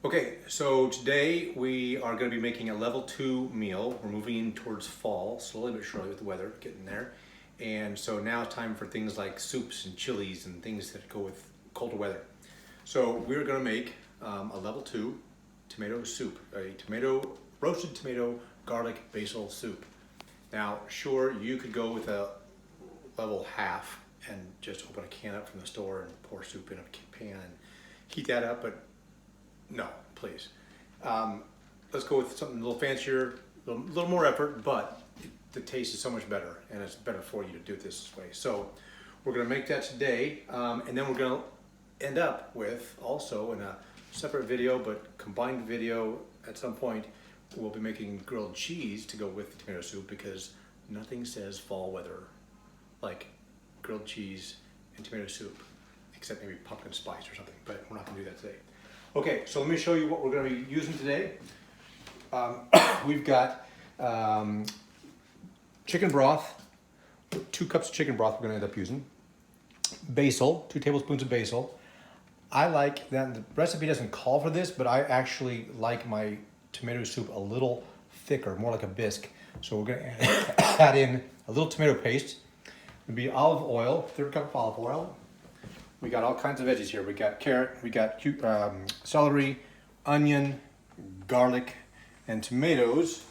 Okay, so today we are going to be making a level 2 meal. We're moving in towards fall, slowly but surely with the weather getting there. And so now it's time for things like soups and chilies and things that go with colder weather. So we're going to make a level 2 tomato soup, a roasted tomato garlic basil soup. Now, sure, you could go with a level half and just open a can up from the store and pour soup in a pan and heat that up, but no, please. Let's go with something a little fancier, a little more effort, but the taste is so much better, and it's better for you to do it this way. So we're going to make that today, and then we're going to end up with, also in a separate video, but combined video at some point, we'll be making grilled cheese to go with the tomato soup, because nothing says fall weather like grilled cheese and tomato soup, except maybe pumpkin spice or something, but we're not going to do that today. Okay, so let me show you what we're going to be using today. We've got chicken broth, 2 cups of chicken broth we're going to end up using. Basil, 2 tablespoons of basil. I like that, the recipe doesn't call for this, but I actually like my tomato soup a little thicker, more like a bisque. So we're going to add in a little tomato paste. It'll be olive oil, 1/3 cup of olive oil. We got all kinds of veggies here. We got carrot, we got celery, onion, garlic, and tomatoes.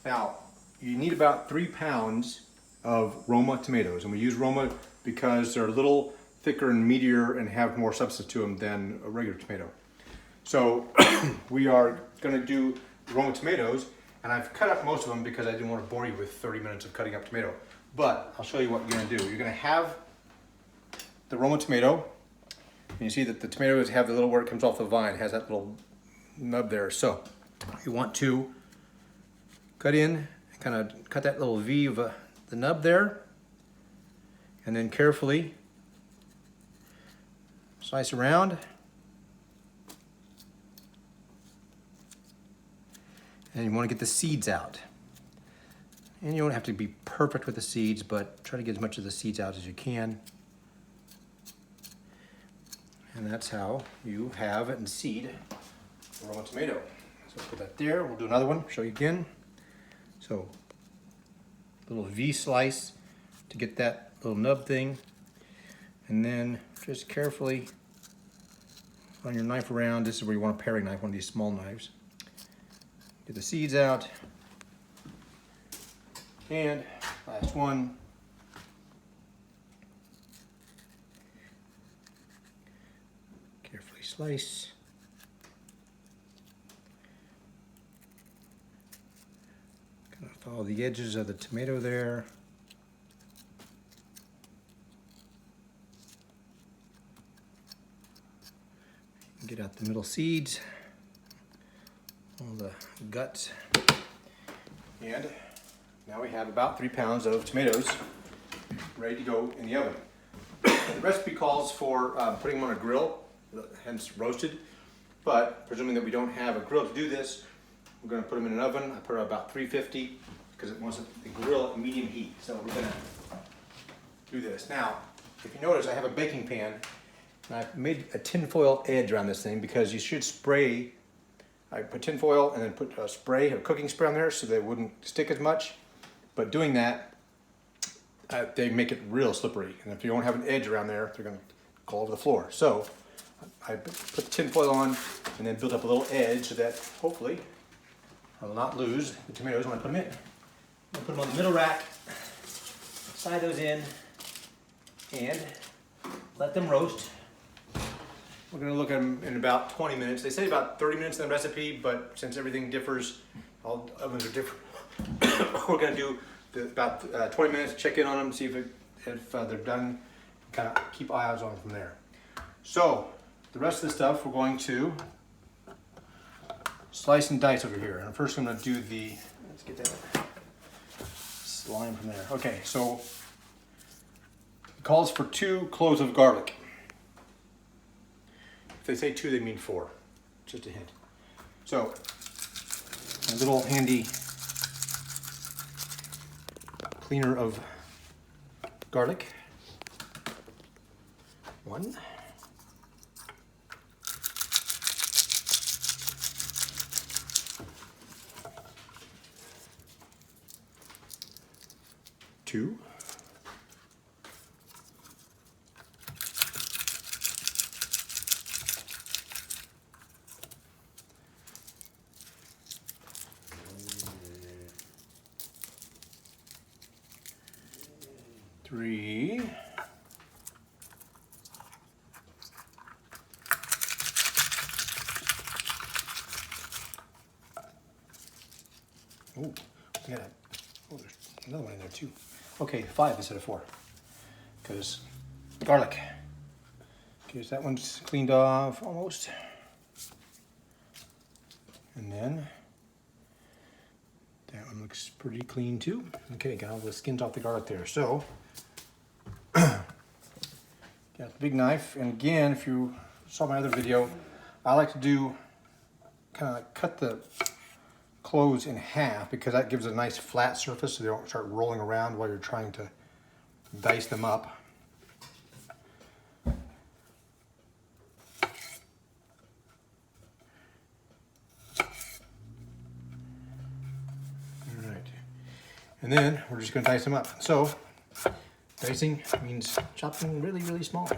Now, you need about 3 pounds of Roma tomatoes. And we use Roma because they're a little thicker and meatier and have more substance to them than a regular tomato. So we are going to do Roma tomatoes. And I've cut up most of them because I didn't want to bore you with 30 minutes of cutting up tomato. But I'll show you what you're going to do. You're going to have the Roma tomato. And you see that the tomatoes have the little, where it comes off the vine, it has that little nub there. So you want to cut in, kind of cut that little V of the nub there, and then carefully slice around. And you want to get the seeds out. And you don't have to be perfect with the seeds, but try to get as much of the seeds out as you can. And that's how you have and seed a Roma tomato. So put that there. We'll do another one, show you again. So, a little V slice to get that little nub thing. And then just carefully run your knife around. This is where you want a paring knife, one of these small knives. Get the seeds out. And last one. Carefully slice. Kind of follow the edges of the tomato there. Get out the middle seeds, all the guts. And now we have about 3 pounds of tomatoes ready to go in the oven. The recipe calls for putting them on a grill, hence roasted, but presuming that we don't have a grill to do this, we're going to put them in an oven. I put it about 350 because it wants the grill at medium heat. So we're going to do this. Now, if you notice, I have a baking pan, and I've made a tinfoil edge around this thing because you should spray. I put tinfoil and then put a cooking spray on there so they wouldn't stick as much. But doing that, they make it real slippery. And if you don't have an edge around there, they're going to go over the floor. So I put the tin foil on and then build up a little edge so that hopefully I will not lose the tomatoes when I put them in. I'll put them on the middle rack, slide those in, and let them roast. We're going to look at them in about 20 minutes. They say about 30 minutes in the recipe, but since everything differs, all ovens are different. We're going to do about 20 minutes, check in on them, see if they're done, kind of keep eyes on them from there. So the rest of the stuff we're going to slice and dice over here. And first I'm going to do let's get that slime from there. Okay, so it calls for 2 cloves of garlic. If they say 2, they mean 4. Just a hint. So a little handy cleaner of garlic. 1. 2. Three. Oh, we got there's another one in there too. Okay, 5 instead of 4. Because garlic. Okay, so that one's cleaned off almost. And then that one looks pretty clean too. Okay, got all the skins off the garlic there. So, got the big knife. And again, if you saw my other video, I like to do kind of cut the cloves in half because that gives a nice flat surface so they don't start rolling around while you're trying to dice them up. Alright, and then we're just going to dice them up. So, dicing means chopping really, really small.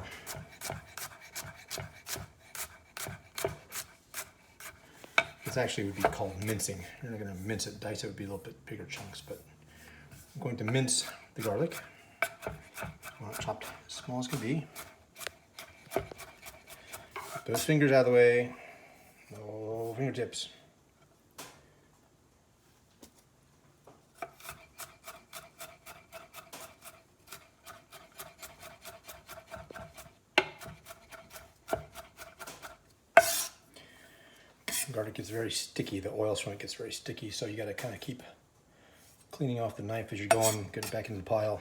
This actually would be called mincing. You're not going to mince it, dice it would be a little bit bigger chunks, but I'm going to mince the garlic. I want it chopped as small as can be. Put those fingers out of the way. No fingertips. Garlic gets very sticky. The oil from it gets very sticky, so you got to kind of keep cleaning off the knife as you're going. Get it back into the pile.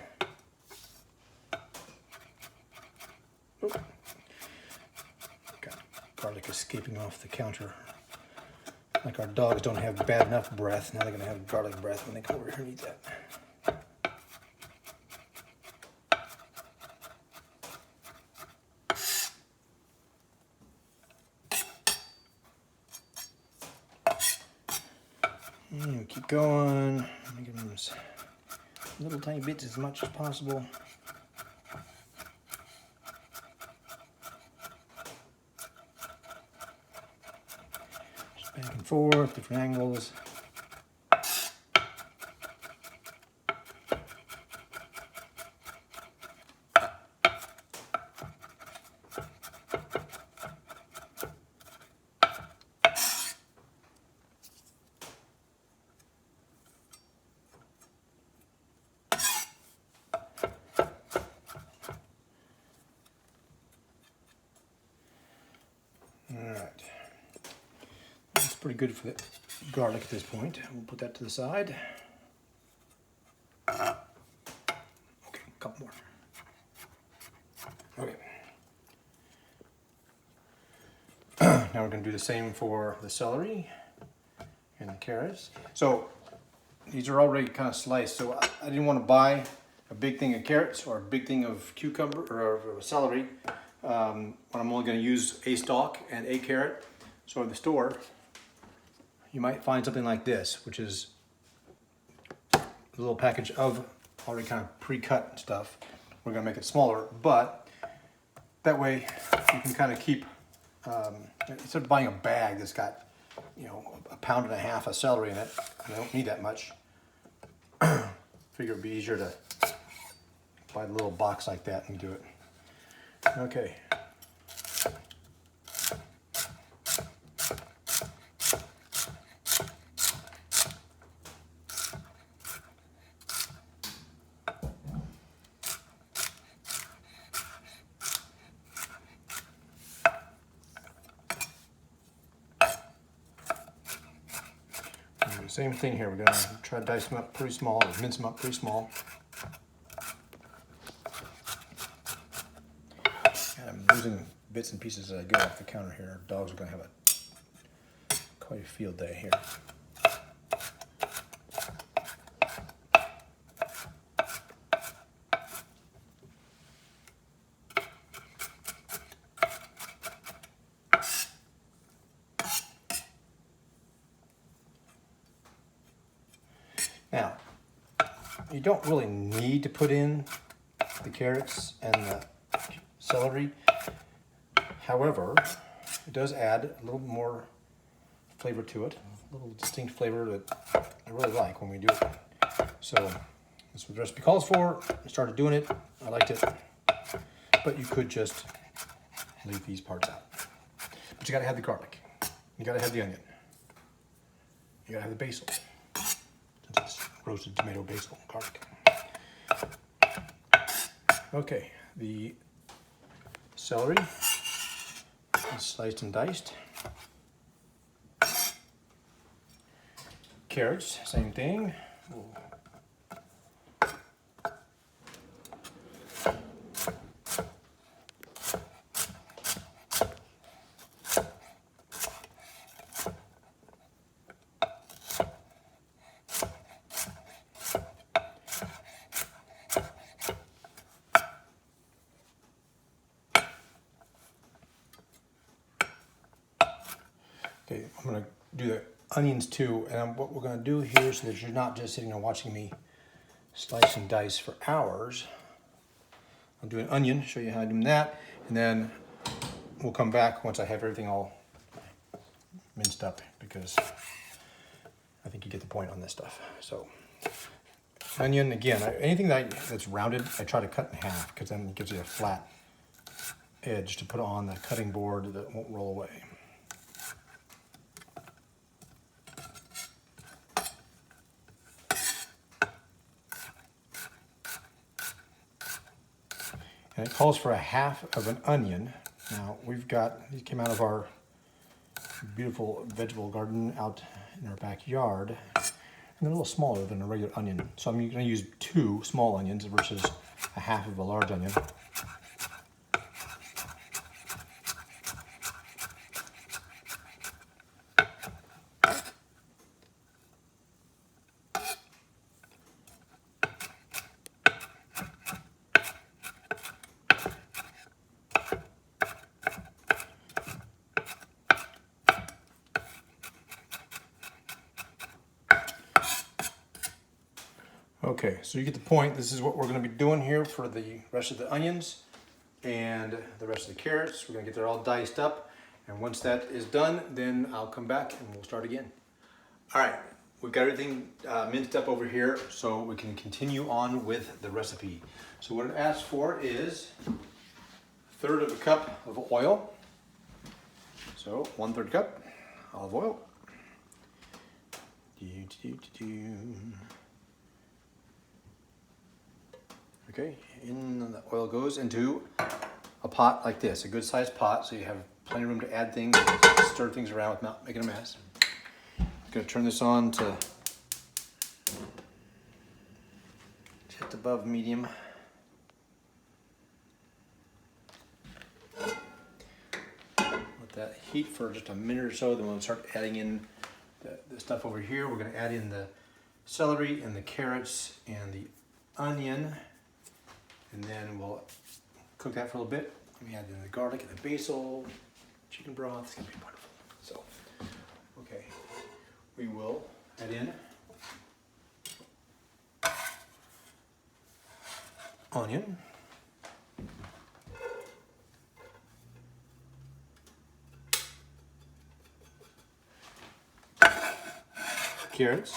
Oop. Got garlic escaping off the counter. Like our dogs don't have bad enough breath. Now they're going to have garlic breath when they come over here and eat that. Keep going, making them as little tiny bits as much as possible. Just back and forth, different angles. Alright, that's pretty good for the garlic at this point. We'll put that to the side. Okay, a couple more. Okay. Now we're going to do the same for the celery and the carrots. So these are already kind of sliced, so I didn't want to buy a big thing of carrots or a big thing of cucumber or celery. When I'm only going to use a stalk and a carrot. So in the store, you might find something like this, which is a little package of already kind of pre-cut stuff. We're going to make it smaller, but that way you can kind of keep, instead of buying a bag that's got, you know, 1.5 pounds of celery in it, I don't need that much. Figure it'd be easier to buy a little box like that and do it. Okay. Same thing here. We're going to try to dice them up pretty small, or mince them up pretty small. And I'm losing bits and pieces as I go off the counter here. Our dogs are going to have quite a field day here. Now, you don't really need to put in the carrots and the celery. However, it does add a little more flavor to it, a little distinct flavor that I really like when we do it. So that's what the recipe calls for. I started doing it. I liked it. But you could just leave these parts out. But you gotta have the garlic. You gotta have the onion. You gotta have the basil. Since it's roasted tomato, basil, garlic. Okay, the celery is sliced and diced. Carrots, same thing. Ooh. Okay, I'm gonna do the onions too, and what we're gonna do here so that you're not just sitting there watching me slice and dice for hours. I'll do an onion, show you how to do that, and then we'll come back once I have everything all minced up, because I think you get the point on this stuff. So, onion, again, anything that's rounded, I try to cut in half, because then it gives you a flat edge to put on the cutting board that won't roll away. And it calls for a half of an onion. Now these came out of our beautiful vegetable garden out in our backyard. And they're a little smaller than a regular onion. So I'm gonna use 2 small onions versus a half of a large onion. Okay, so you get the point. This is what we're gonna be doing here for the rest of the onions and the rest of the carrots. We're gonna get that all diced up. And once that is done, then I'll come back and we'll start again. All right, we've got everything minced up over here, so we can continue on with the recipe. So what it asks for is 1/3 of a cup of oil. So 1/3 cup olive oil. Okay, in the oil goes into a pot like this, a good sized pot, so you have plenty of room to add things, stir things around without making a mess. I'm gonna turn this on to just above medium. Let that heat for just a minute or so, then we'll start adding in the stuff over here. We're gonna add in the celery and the carrots and the onion. And then we'll cook that for a little bit. We add in the garlic and the basil, chicken broth. It's gonna be wonderful. So, okay, we will add in onion, carrots,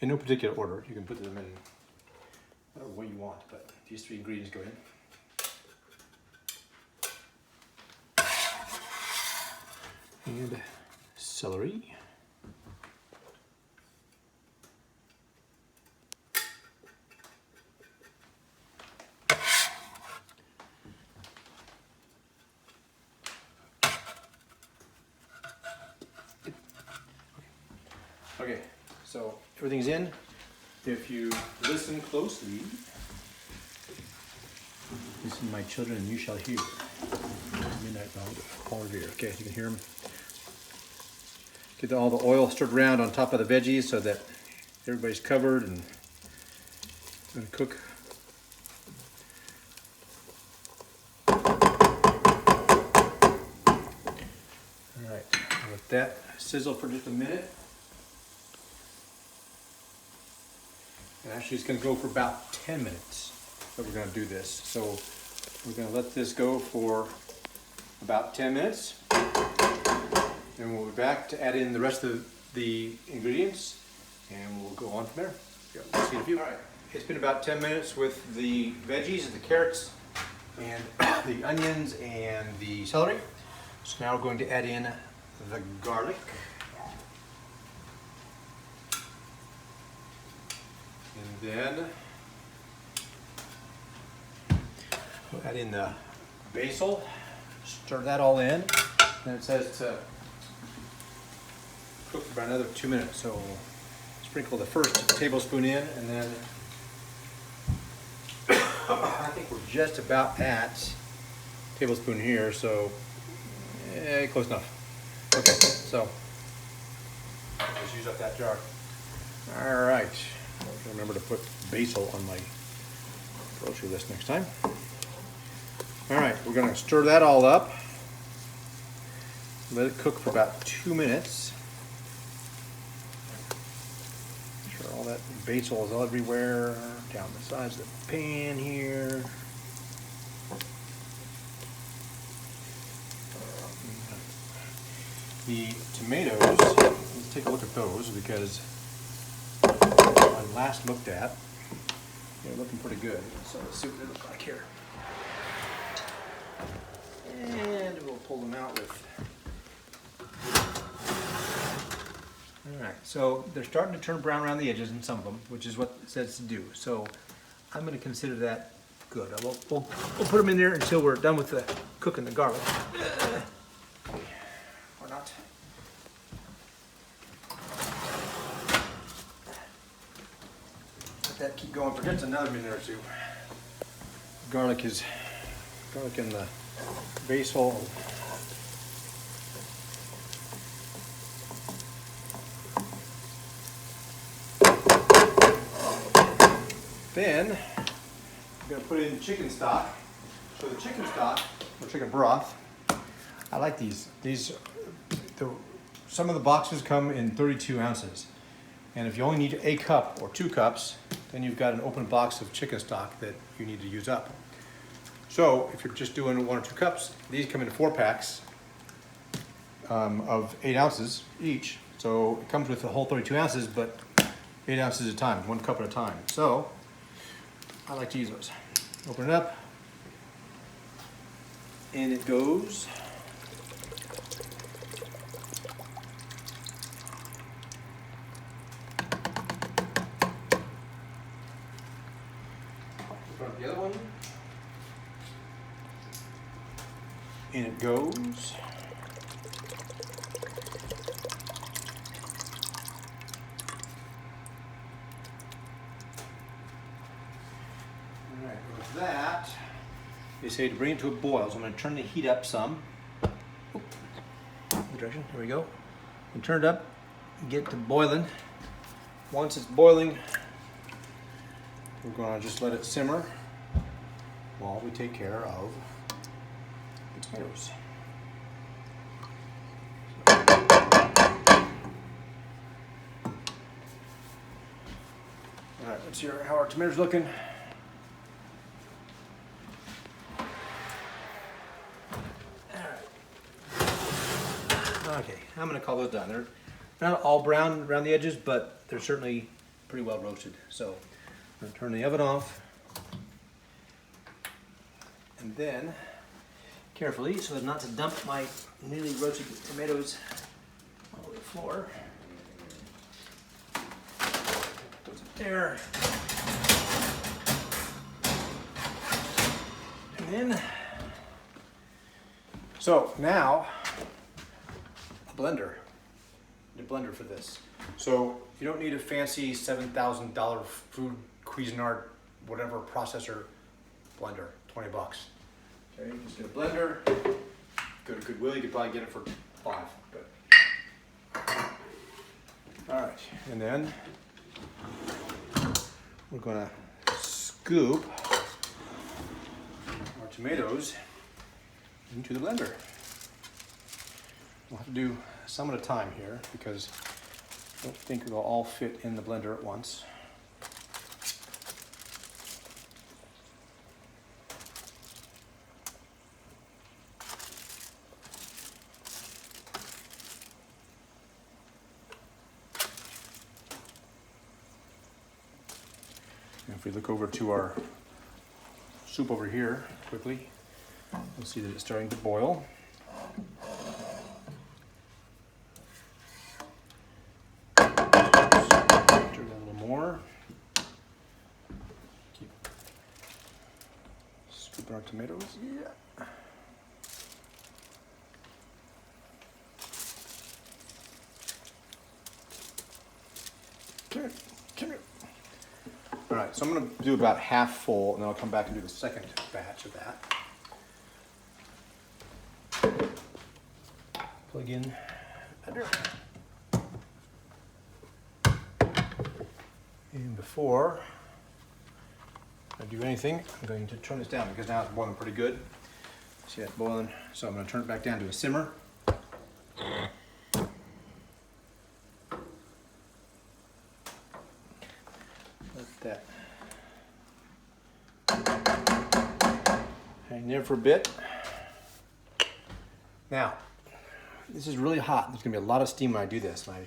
in no particular order. You can put them in whatever way you want, but these 3 ingredients go in. And celery. Okay, so everything's in. If you listen closely, listen, my children, and you shall hear. Midnight Polar Beer. Okay, you can hear them. Get all the oil stirred around on top of the veggies so that everybody's covered and going to cook. All right, let that sizzle for just a minute. And actually it's gonna go for about 10 minutes that we're gonna do this. So we're gonna let this go for about 10 minutes. And we'll be back to add in the rest of the ingredients and we'll go on from there. Yeah, we'll see in a few. All right, it's been about 10 minutes with the veggies and the carrots and the onions and the celery. So now we're going to add in the garlic. And then we'll add in the basil, stir that all in. And it says to cook for about another 2 minutes. So sprinkle the first tablespoon in and then I think we're just about at tablespoon here, so close enough. Okay, so just use up that jar. All right, remember to put basil on my grocery list next time. All right, we're gonna stir that all up. Let it cook for about 2 minutes. Make sure all that basil is everywhere, down the sides of the pan here. The tomatoes, let's take a look at those because when I last looked at, they're looking pretty good. So let's see what they look like here. And we'll pull them out with. All right, so they're starting to turn brown around the edges in some of them, which is what it says to do. So I'm going to consider that good. We'll put them in there until we're done with the cooking the garlic. Or not. Let that keep going for just another minute or two. Garlic and the basil. Then I'm going to put in chicken stock. So the chicken stock, or chicken broth, I like these. Some of the boxes come in 32 ounces. And if you only need a cup or 2 cups, then you've got an open box of chicken stock that you need to use up. So if you're just doing 1 or 2 cups, these come in 4 packs of 8 ounces each. So it comes with the whole 32 ounces, but 8 ounces at a time, 1 cup at a time. So I like to use those. Open it up, and it goes. Open up the other one, and it goes. That, they say to bring it to a boil. So I'm going to turn the heat up some. Direction, here we go. And turn it up, get it to boiling. Once it's boiling, we're going to just let it simmer while we take care of the tomatoes. All right, let's see how our tomatoes looking. Okay, I'm going to call those done. They're not all brown around the edges, but they're certainly pretty well roasted. So I'm going to turn the oven off. And then, carefully, so as not to dump my newly roasted tomatoes all over the floor. Put those up there. And then, so now, blender. The blender for this. So you don't need a fancy $7,000 food Cuisinart whatever processor blender. 20 bucks. Okay, just get a blender. Go to Goodwill. You could probably get it for 5. But all right, and then we're going to scoop our tomatoes into the blender. We'll have to do some at a time here because I don't think they'll all fit in the blender at once. If we look over to our soup over here quickly, you'll see that it's starting to boil. Turn it a little more. Keep scooping our tomatoes. Yeah. Come here. All right, so I'm gonna do about half full, and then I'll come back and do the second batch of that. Plug in under. And before I do anything, I'm going to turn this down because now it's boiling pretty good. See that's boiling, so I'm gonna turn it back down to a simmer. Let that hang there for a bit. Now, this is really hot. There's gonna be a lot of steam when I do this. And I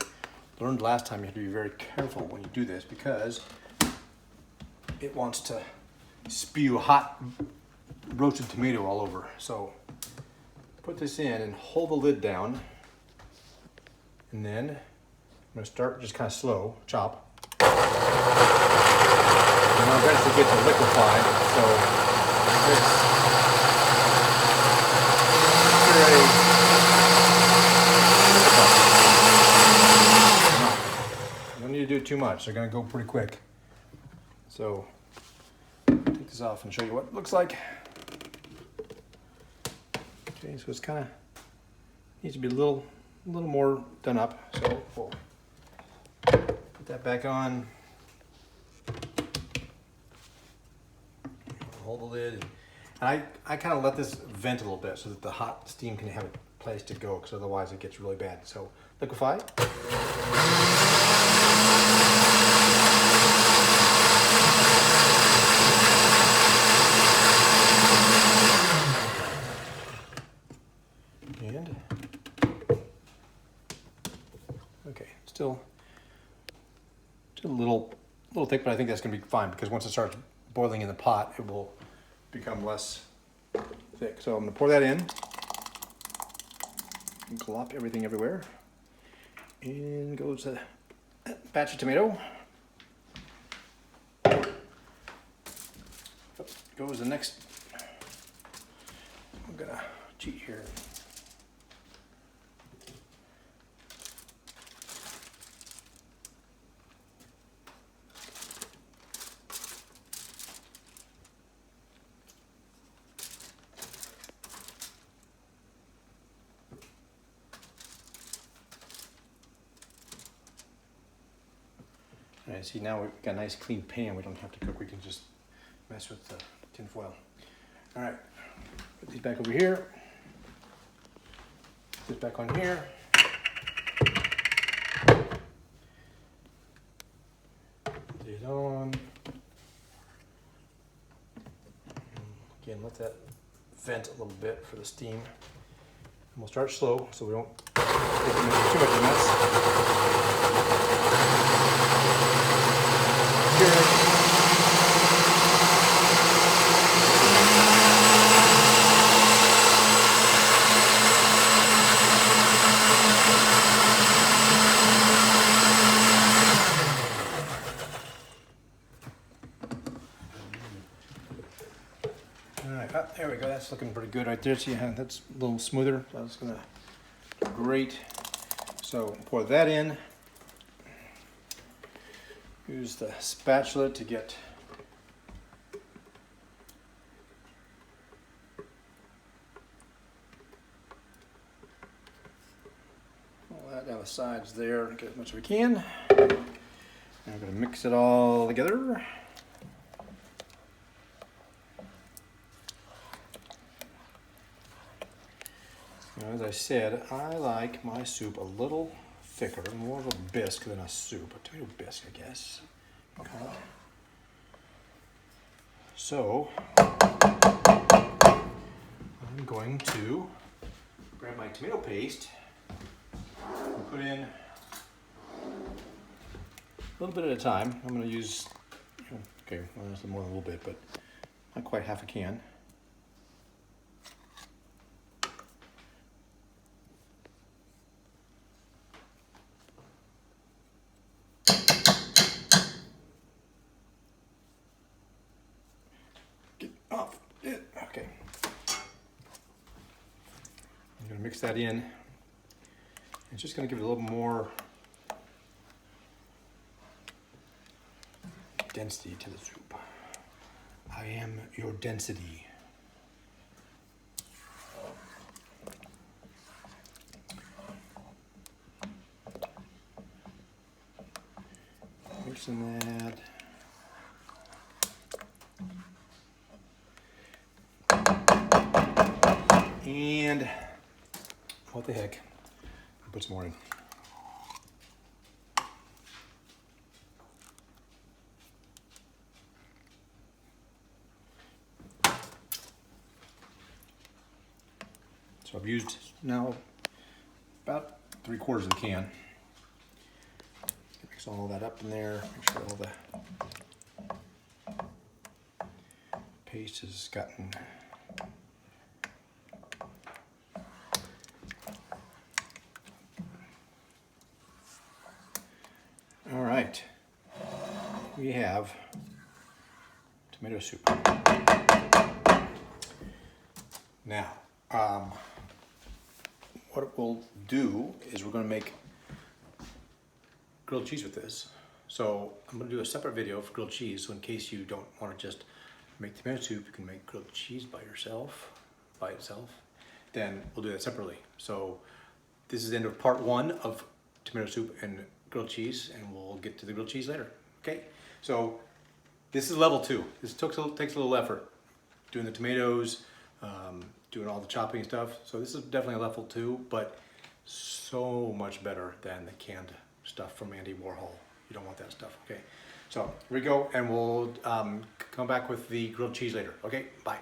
learned last time you have to be very careful when you do this because it wants to spew hot roasted tomato all over. So put this in and hold the lid down. And then I'm gonna start just kind of slow, chop. And I'll eventually get to liquefy, so you don't need to do it too much. They're going to go pretty quick. So take this off and show you what it looks like. Okay, so it's kind of needs to be a little more done up. So we'll put that back on. Hold the lid, and I kind of let this vent a little bit so that the hot steam can have a place to go, because otherwise it gets really bad. So liquefy. And okay, still a little thick, but I think that's going to be fine because once it starts boiling in the pot, it will become less thick. So I'm going to pour that in and glop everything everywhere. In goes a batch of tomato. Goes the next. I'm going to cheat here. All right, see now we've got a nice clean pan. We don't have to cook. We can just mess with the tin foil. All right, put these back over here. Put this back on here. Put these on. Again, let that vent a little bit for the steam. And we'll start slow so we don't make too much of a mess. Alright, there we go. That's looking pretty good right there. See, that's a little smoother. That's gonna be great. So pour that in. Use the spatula to get all that down the sides there, get as much as we can. And I'm going to mix it all together. Now, as I said, I like my soup a little thicker, more of a bisque than a soup, a tomato bisque, I guess. Okay. So, I'm going to grab my tomato paste and put in a little bit at a time. I'm going to use Okay, well, that's more than a little bit, but not quite half a can. Get off it. Okay. I'm gonna mix that in. It's just gonna give it a little more density to the soup. I am your density. Mixing that. And what the heck? I'll put some more in. So I've used now about 3/4 of the can. Mix all that up in there. Make sure all the paste has gotten all right. We have tomato soup. Now, what we'll do is we're going to make grilled cheese with this. So I'm going to do a separate video for grilled cheese. So in case you don't want to just make tomato soup, you can make grilled cheese by itself. Then we'll do that separately. So this is the end of part 1 of tomato soup and grilled cheese, and we'll get to the grilled cheese later. Okay, so this is level 2. This takes a little effort, doing the tomatoes, doing all the chopping stuff. So this is definitely a level 2, but so much better than the canned stuff from Andy Warhol. You don't want that stuff, okay? So here we go, and we'll come back with the grilled cheese later. Okay, bye.